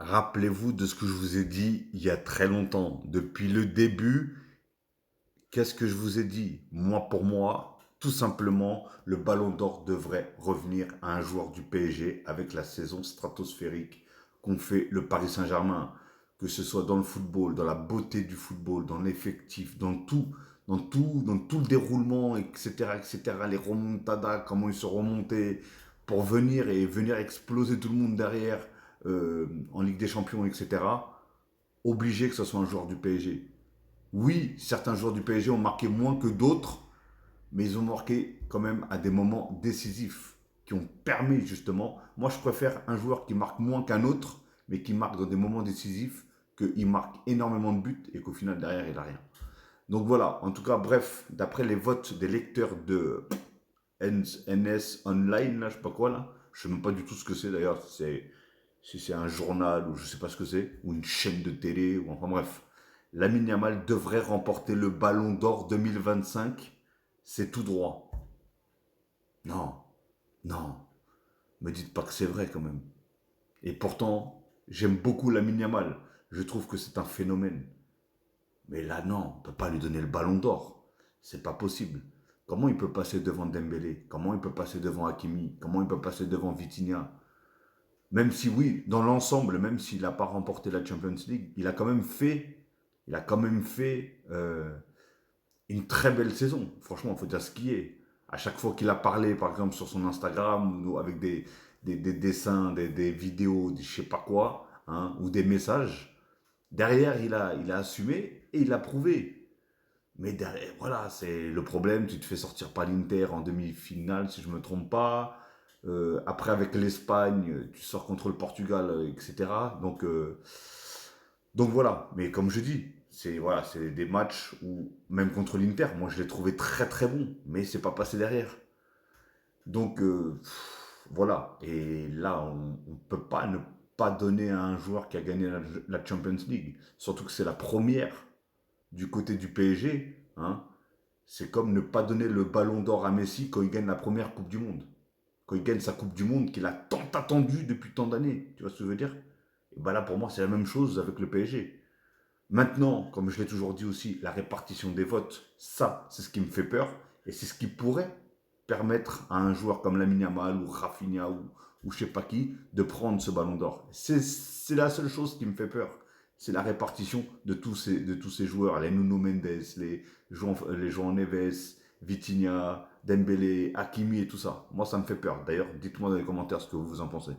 Rappelez-vous de ce que je vous ai dit il y a très longtemps. Depuis le début, qu'est-ce que je vous ai dit? Moi, pour moi, tout simplement, le Ballon d'Or devrait revenir à un joueur du PSG avec la saison stratosphérique qu'ont fait le Paris Saint-Germain. Que ce soit dans le football, dans la beauté du football, dans l'effectif, dans tout le déroulement, etc., etc., les remontadas, comment ils se remontaient pour venir exploser tout le monde derrière en Ligue des Champions, etc. Obligé que ce soit un joueur du PSG. Oui, certains joueurs du PSG ont marqué moins que d'autres, mais ils ont marqué quand même à des moments décisifs qui ont permis justement. Moi, je préfère un joueur qui marque moins qu'un autre, mais qui marque dans des moments décisifs, qu'il marque énormément de buts et qu'au final, derrière, il n'a rien. Donc voilà, en tout cas, bref, d'après les votes des lecteurs de NS Online, là, je sais pas quoi, là, je sais même pas du tout ce que c'est d'ailleurs, si c'est un journal ou je sais pas ce que c'est, ou une chaîne de télé, ou enfin bref. Lamine Yamal devrait remporter le Ballon d'Or 2025. C'est tout droit. Non, non, me dites pas que c'est vrai quand même. Et pourtant, j'aime beaucoup Lamine Yamal. Je trouve que c'est un phénomène. Mais là, non, on ne peut pas lui donner le Ballon d'Or. C'est pas possible. Comment il peut passer devant Dembélé? Comment il peut passer devant Hakimi? Comment il peut passer devant Vitinha? Même si oui, dans l'ensemble, même s'il n'a pas remporté la Champions League, il a quand même fait une très belle saison. Franchement, il faut dire ce qui est. À chaque fois qu'il a parlé, par exemple, sur son Instagram, ou avec des dessins, des vidéos, des je sais pas quoi, hein, ou des messages, derrière, il a assumé et il a prouvé. Mais derrière, voilà, c'est le problème. Tu te fais sortir par l'Inter en demi-finale, si je ne me trompe pas. Après, avec l'Espagne, tu sors contre le Portugal, etc. Donc voilà. Mais comme je dis, c'est des matchs où, même contre l'Inter, moi je l'ai trouvé très très bon. Mais c'est pas passé derrière. Donc voilà. Et là, on ne peut pas ne pas donner à un joueur qui a gagné la Champions League. Surtout que c'est la première du côté du PSG. Hein. C'est comme ne pas donner le ballon d'or à Messi quand il gagne la première Coupe du Monde. Quand il gagne sa Coupe du Monde qu'il a tant attendu depuis tant d'années. Tu vois ce que je veux dire? Et ben là, pour moi, c'est la même chose avec le PSG. Maintenant, comme je l'ai toujours dit aussi, la répartition des votes, ça, c'est ce qui me fait peur. Et c'est ce qui pourrait permettre à un joueur comme Lamine Yamal ou Rafinha ou je sais pas qui de prendre ce ballon d'or. C'est la seule chose qui me fait peur. C'est la répartition de tous ces joueurs, les Nuno Mendes, les João Neves, Vitinha, Dembélé, Hakimi et tout ça. Moi, ça me fait peur. D'ailleurs, dites-moi dans les commentaires ce que vous en pensez.